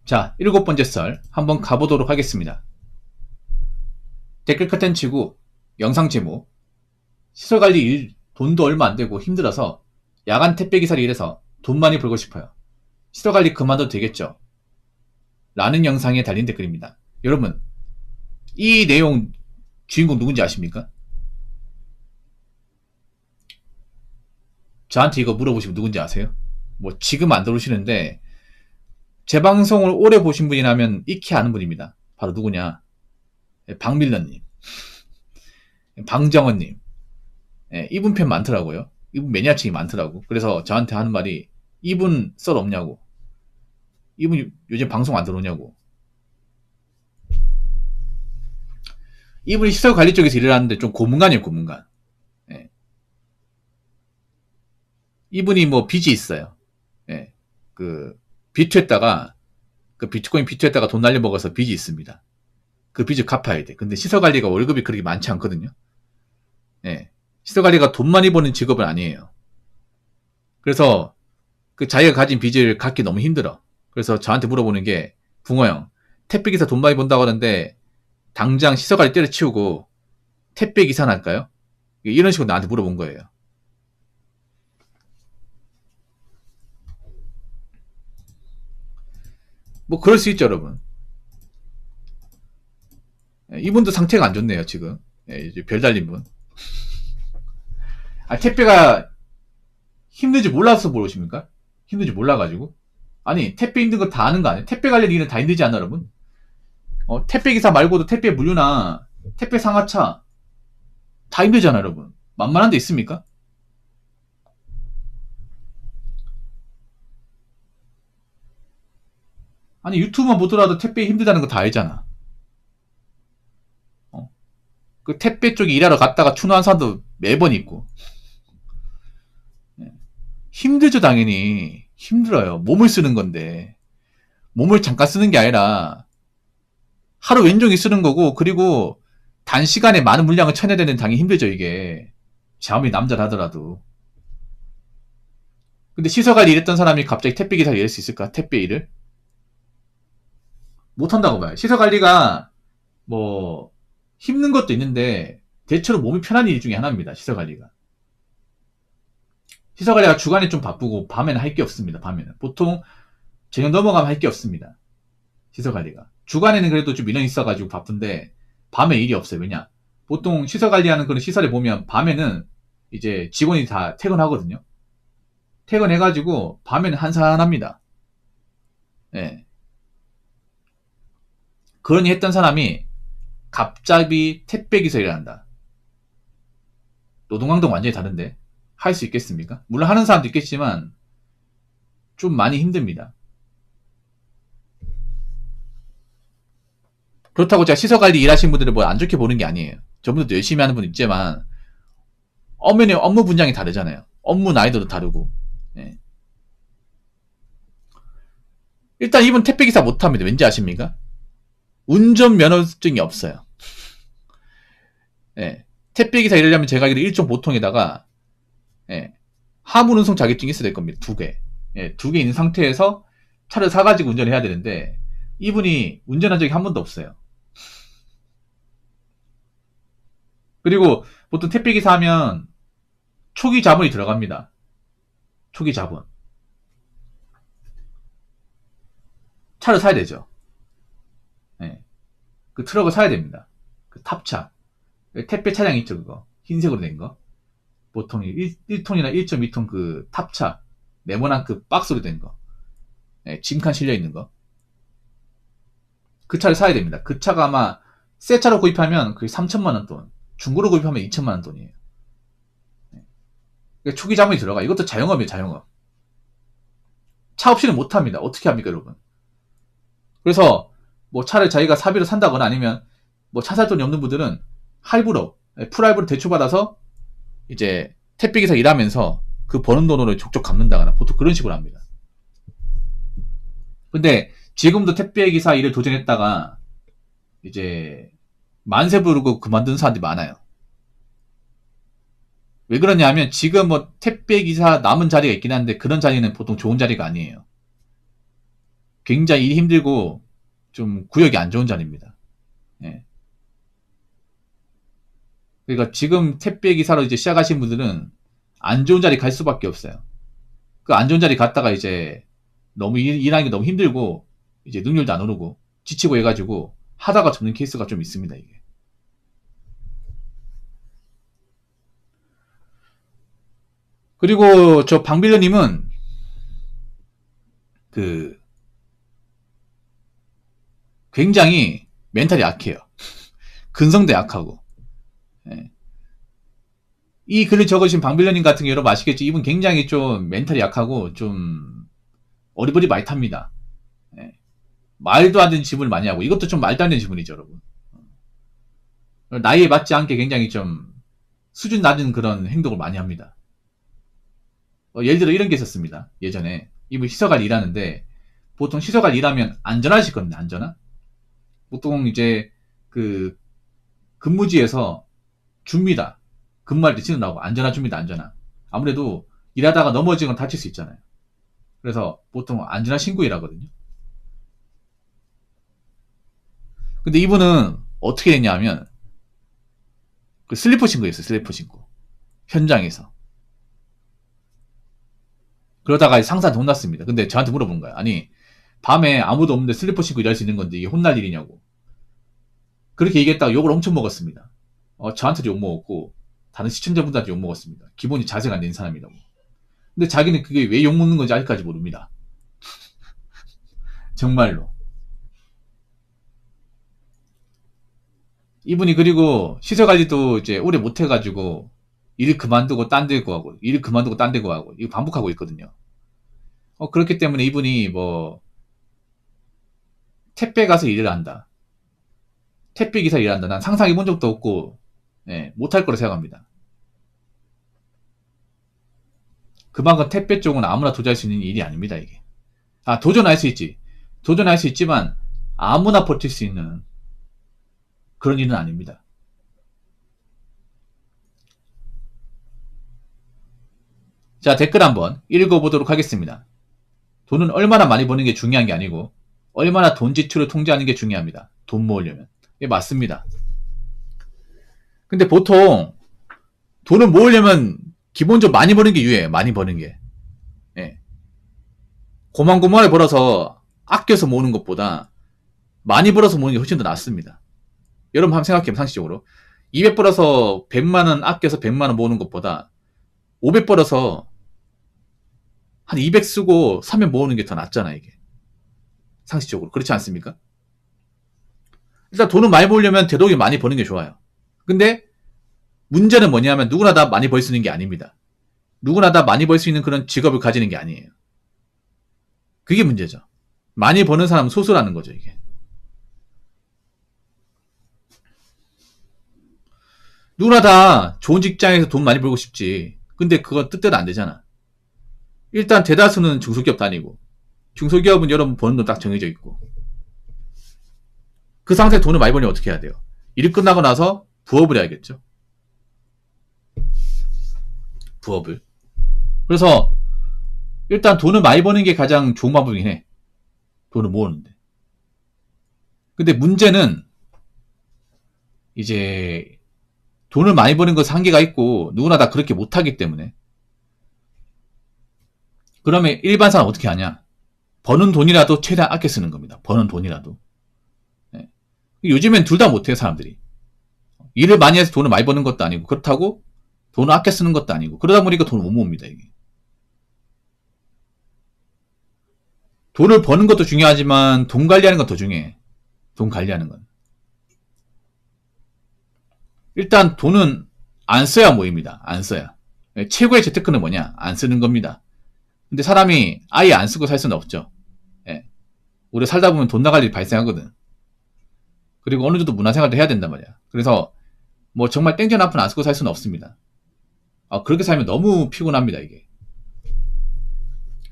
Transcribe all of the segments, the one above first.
자, 7번째 썰 한번 가보도록 하겠습니다. 댓글 커튼 치고 영상 제목 시설관리 일 돈도 얼마 안되고 힘들어서 야간 택배기사를 일해서 돈 많이 벌고 싶어요. 시설관리 그만둬도 되겠죠? 라는 영상에 달린 댓글입니다. 여러분, 이 내용 주인공 누군지 아십니까? 저한테 이거 물어보시면 누군지 아세요? 뭐 지금 안 들어오시는데 제 방송을 오래 보신 분이라면 익히 아는 분입니다. 바로 누구냐? 박밀런님, 방정원님. 이분 팬 많더라고요. 이분 매니아층이 많더라고. 그래서 저한테 하는 말이 이분 썰 없냐고, 이분 요즘 방송 안 들어오냐고. 이분이 시설관리 쪽에서 일을 하는데 좀 고문관이에요, 고문관. 이분이 뭐 빚이 있어요. 그 비트에다가 그 비트코인 비트에다가 돈 날려먹어서 빚이 있습니다. 그 빚을 갚아야 돼. 근데 시설관리가 월급이 그렇게 많지 않거든요. 시설관리가 돈 많이 버는 직업은 아니에요. 그래서 그 자기가 가진 빚을 갚기 너무 힘들어. 그래서 저한테 물어보는 게, 붕어 형, 택배기사 돈 많이 번다고 하는데 당장 시설관리 때려치우고 택배기사나 할까요? 이런 식으로 나한테 물어본 거예요. 뭐 그럴 수 있죠, 여러분. 이분도 상태가 안 좋네요, 지금. 이제 별 달린 분. 택배가 힘든지 몰라서 물으십니까? 힘든지 몰라가지고? 아니, 택배 힘든 거 다 아는 거 아니에요? 택배 관련 일은 다 힘들지 않나, 여러분? 택배기사 말고도 택배 물류나 택배 상하차 다 힘들잖아, 여러분. 만만한 데 있습니까? 아니, 유튜브만 보더라도 택배 힘들다는 거 다 알잖아. 그 택배 쪽에 일하러 갔다가 추노한 사람도 매번 있고. 힘들죠, 당연히. 힘들어요. 몸을 쓰는 건데. 몸을 잠깐 쓰는 게 아니라 하루 왼종일 쓰는 거고, 그리고 단시간에 많은 물량을 쳐내야 되는 당연히 힘들죠, 이게. 아무리 남자라 하더라도. 근데 시설관리 일했던 사람이 갑자기 택배기사를 일할 수 있을까? 택배 일을? 못한다고 봐요. 시설관리가 뭐 힘든 것도 있는데 대체로 몸이 편한 일 중에 하나입니다. 시설관리가 주간에 좀 바쁘고 밤에는 할 게 없습니다. 밤에는 보통 저녁 넘어가면 할 게 없습니다. 시설관리가 주간에는 그래도 좀 인원이 있어가지고 바쁜데 밤에 일이 없어요. 왜냐? 보통 시설관리하는 그런 시설에 보면 밤에는 이제 직원이 다 퇴근하거든요. 퇴근해가지고 밤에는 한산합니다. 그러니 했던 사람이 갑자기 택배기사 일을 한다. 노동강도는 완전히 다른데 할 수 있겠습니까? 물론 하는 사람도 있겠지만 좀 많이 힘듭니다. 그렇다고 제가 시설관리 일하시는 분들을 뭐 안 좋게 보는 게 아니에요. 저분들도 열심히 하는 분 있지만 엄연히 업무 분량이 다르잖아요. 업무 난이도도 다르고. 일단 이분 택배기사 못합니다. 왠지 아십니까? 운전면허증이 없어요. 택배기사 일하려면 제가 알기로 일종 보통에다가 화물운송 자격증이 있어야 될 겁니다. 2개. 2개 있는 상태에서 차를 사가지고 운전을 해야 되는데 이분이 운전한 적이 한 번도 없어요. 그리고 보통 택배기사 하면 초기 자본이 들어갑니다. 초기 자본. 차를 사야 되죠. 그 트럭을 사야 됩니다. 그 탑차. 택배 차량 있죠, 그거. 흰색으로 된 거. 보통 1톤이나 1.2톤 그 탑차. 네모난 그 박스로 된 거. 짐칸 실려있는 거. 그 차를 사야 됩니다. 그 차가 아마 새 차로 구입하면 그게 3천만원 돈. 중고로 구입하면 2천만원 돈이에요. 초기 자본이 들어가. 이것도 자영업이에요, 자영업. 차 없이는 못합니다. 어떻게 합니까, 여러분? 그래서 뭐 차를 자기가 사비로 산다거나 아니면 뭐 차 살 돈이 없는 분들은 할부로, 풀할부로 대출받아서 이제 택배기사 일하면서 그 버는 돈으로 족족 갚는다거나 보통 그런 식으로 합니다. 근데 지금도 택배기사 일을 도전했다가 이제 만세 부르고 그만둔 사람들이 많아요. 왜 그러냐면 지금 뭐 택배기사 남은 자리가 있긴 한데 그런 자리는 보통 좋은 자리가 아니에요. 굉장히 일이 힘들고 좀 구역이 안 좋은 자리입니다. 예. 그러니까 지금 택배 기사로 이제 시작하신 분들은 안 좋은 자리 갈 수밖에 없어요. 그 안 좋은 자리 갔다가 이제 너무 일하는 게 너무 힘들고 이제 능률도 안 오르고 지치고 해가지고 하다가 접는 케이스가 좀 있습니다, 이게. 그리고 저 방빌려님은 그 굉장히 멘탈이 약해요. 근성도 약하고. 예. 이 글을 적으신 방빌려님 같은 경우 여러분 아시겠지? 이분 굉장히 좀 멘탈이 약하고 좀 어리버리 많이 탑니다. 예. 말도 안 되는 지분을 많이 하고 이것도 좀 말도 안 되는 지분이죠, 여러분. 나이에 맞지 않게 굉장히 좀 수준 낮은 그런 행동을 많이 합니다. 예를 들어 이런 게 있었습니다. 예전에 이분 시서관 일하는데 보통 시서관 일하면 안전하시거든요. 안전하? 보통 이제 그 근무지에서 줍니다. 근무할 때 치는다고 안전하 줍니다. 안전하. 아무래도 일하다가 넘어지거나 다칠 수 있잖아요. 그래서 보통 안전하 신고 일하거든요. 근데 이분은 어떻게 했냐면 그 슬리퍼 신고 했어요. 슬리퍼 신고. 현장에서. 그러다가 상사한테 혼났습니다. 근데 저한테 물어본 거야. 아니 밤에 아무도 없는데 슬리퍼 신고 일할 수 있는 건데 이게 혼날 일이냐고. 그렇게 얘기했다가 욕을 엄청 먹었습니다. 저한테도 욕 먹었고 다른 시청자분들한테 욕 먹었습니다. 기본이 자세가 안 된 사람이라고. 근데 자기는 그게 왜 욕 먹는 건지 아직까지 모릅니다. 정말로. 이분이 그리고 시설관리도 이제 오래 못해가지고 일 그만두고 딴 데 가고 일 그만두고 딴 데 가고 이거 반복하고 있거든요. 그렇기 때문에 이분이 뭐 택배 가서 일을 한다. 택배 기사 일한다. 난 상상해 본 적도 없고 못할 거라 생각합니다. 그만큼 택배 쪽은 아무나 도전할 수 있는 일이 아닙니다. 이게. 도전할 수 있지. 도전할 수 있지만 아무나 버틸 수 있는 그런 일은 아닙니다. 자, 댓글 한번 읽어보도록 하겠습니다. 돈은 얼마나 많이 버는 게 중요한 게 아니고 얼마나 돈 지출을 통제하는 게 중요합니다. 돈 모으려면. 예, 맞습니다. 근데 보통 돈을 모으려면 기본적으로 많이 버는 게 유해해요. 많이 버는 게. 예. 고만고만하게 벌어서 아껴서 모으는 것보다 많이 벌어서 모으는 게 훨씬 더 낫습니다. 여러분 한번 생각해보면 상식적으로 200 벌어서 100만원 아껴서 100만원 모으는 것보다 500 벌어서 한 200 쓰고 300 모으는 게 더 낫잖아 이게. 상식적으로. 그렇지 않습니까? 일단 돈을 많이 벌려면 되도록이 많이 버는 게 좋아요. 근데 문제는 뭐냐면 누구나 다 많이 벌 수 있는 게 아닙니다. 누구나 다 많이 벌 수 있는 그런 직업을 가지는 게 아니에요. 그게 문제죠. 많이 버는 사람은 소수라는 거죠 이게. 누구나 다 좋은 직장에서 돈 많이 벌고 싶지. 근데 그건 뜻대로 안 되잖아. 일단 대다수는 중소기업 다니고 중소기업은 여러분 버는 돈 딱 정해져 있고 그 상태에 돈을 많이 벌려면 어떻게 해야 돼요? 일이 끝나고 나서 부업을 해야겠죠. 부업을. 그래서 일단 돈을 많이 버는 게 가장 좋은 방법이긴 해. 돈을 모으는데. 근데 문제는 이제 돈을 많이 버는 것은 한계가 있고 누구나 다 그렇게 못하기 때문에 그러면 일반 사람 어떻게 하냐? 버는 돈이라도 최대한 아껴 쓰는 겁니다. 버는 돈이라도. 네. 요즘엔 둘 다 못해요 사람들이. 일을 많이 해서 돈을 많이 버는 것도 아니고 그렇다고 돈을 아껴 쓰는 것도 아니고 그러다 보니까 돈을 못 모읍니다 이게. 돈을 버는 것도 중요하지만 돈 관리하는 건 더 중요해. 돈 관리하는 건. 일단 돈은 안 써야 모입니다. 안 써야. 최고의 재테크는 뭐냐? 안 쓰는 겁니다. 근데 사람이 아예 안 쓰고 살 수는 없죠. 예. 우리 살다 보면 돈 나갈 일이 발생하거든. 그리고 어느 정도 문화생활도 해야 된단 말이야. 그래서 뭐 정말 땡전 앞은 안 쓰고 살 수는 없습니다. 그렇게 살면 너무 피곤합니다 이게.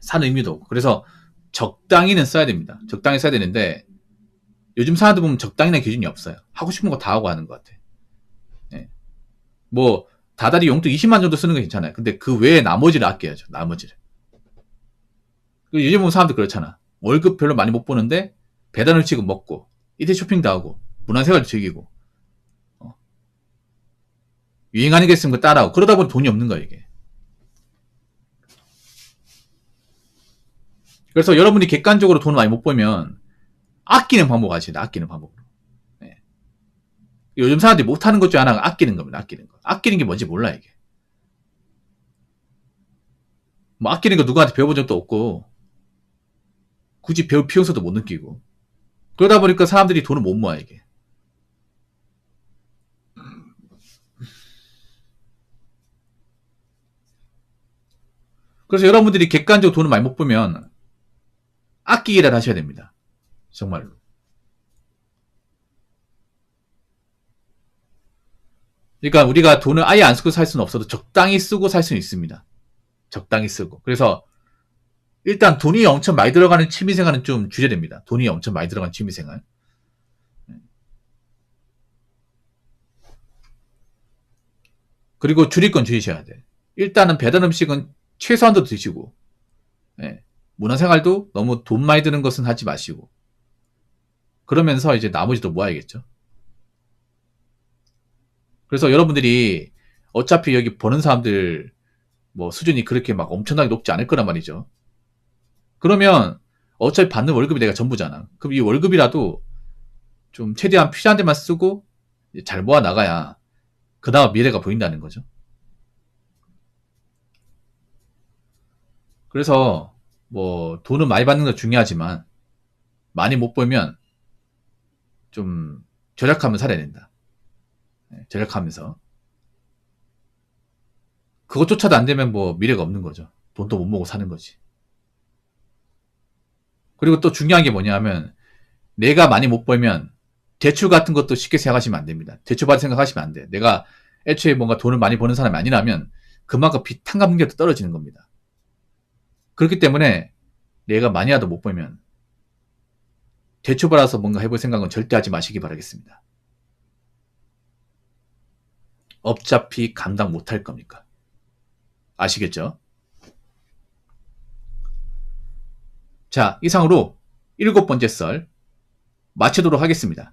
사는 의미도 없고. 그래서 적당히는 써야 됩니다. 적당히 써야 되는데 요즘 사람들 보면 적당히는 기준이 없어요. 하고 싶은 거 다 하고 하는 것 같아. 예. 뭐 다달이 용돈 20만 정도 쓰는 거 괜찮아요. 근데 그 외에 나머지를 아껴야죠. 나머지를. 요즘 보면 사람들 그렇잖아. 월급 별로 많이 못 버는데 배달 음식은 먹고 이틀 쇼핑도 하고 문화생활도 즐기고 유행하는 게 있으면 그거 따라하고 그러다 보니 돈이 없는 거야 이게. 그래서 여러분이 객관적으로 돈을 많이 못 벌면 아끼는 방법 아시죠? 아끼는 방법으로. 네. 요즘 사람들이 못하는 것 중에 하나가 아끼는 겁니다. 아끼는 거. 아끼는 게 뭔지 몰라 이게. 뭐 아끼는 거 누구한테 배워본 적도 없고 굳이 배울 필요성도 못 느끼고 그러다 보니까 사람들이 돈을 못 모아 이게. 그래서 여러분들이 객관적으로 돈을 많이 못 벌면 아끼기라도 하셔야 됩니다. 정말로. 그러니까 우리가 돈을 아예 안 쓰고 살 수는 없어도 적당히 쓰고 살 수는 있습니다. 적당히 쓰고. 그래서 일단 돈이 엄청 많이 들어가는 취미생활은 좀 줄여야 됩니다. 돈이 엄청 많이 들어가는 취미생활. 그리고 줄일 건 줄이셔야 돼. 일단은 배달 음식은 최소한도 드시고, 예. 문화생활도 너무 돈 많이 드는 것은 하지 마시고, 그러면서 이제 나머지도 모아야겠죠. 그래서 여러분들이 어차피 여기 버는 사람들 뭐 수준이 그렇게 막 엄청나게 높지 않을 거란 말이죠. 그러면 어차피 받는 월급이 내가 전부잖아. 그럼 이 월급이라도 좀 최대한 필요한 데만 쓰고 잘 모아 나가야 그나마 미래가 보인다는 거죠. 그래서 뭐 돈은 많이 받는 거 중요하지만 많이 못 벌면 좀 절약하면서 살아야 된다. 절약하면서. 그것조차도 안 되면 뭐 미래가 없는 거죠. 돈도 못 모으고 사는 거지. 그리고 또 중요한 게 뭐냐면 내가 많이 못 벌면 대출 같은 것도 쉽게 생각하시면 안 됩니다. 대출 받을 생각하시면 안 돼. 내가 애초에 뭔가 돈을 많이 버는 사람이 아니라면 그만큼 빚 탕감력도 떨어지는 겁니다. 그렇기 때문에 내가 많이라도 못 벌면 대출 받아서 뭔가 해볼 생각은 절대 하지 마시기 바라겠습니다. 어차피 감당 못할 겁니까? 아시겠죠? 자, 이상으로 7번째 썰 마치도록 하겠습니다.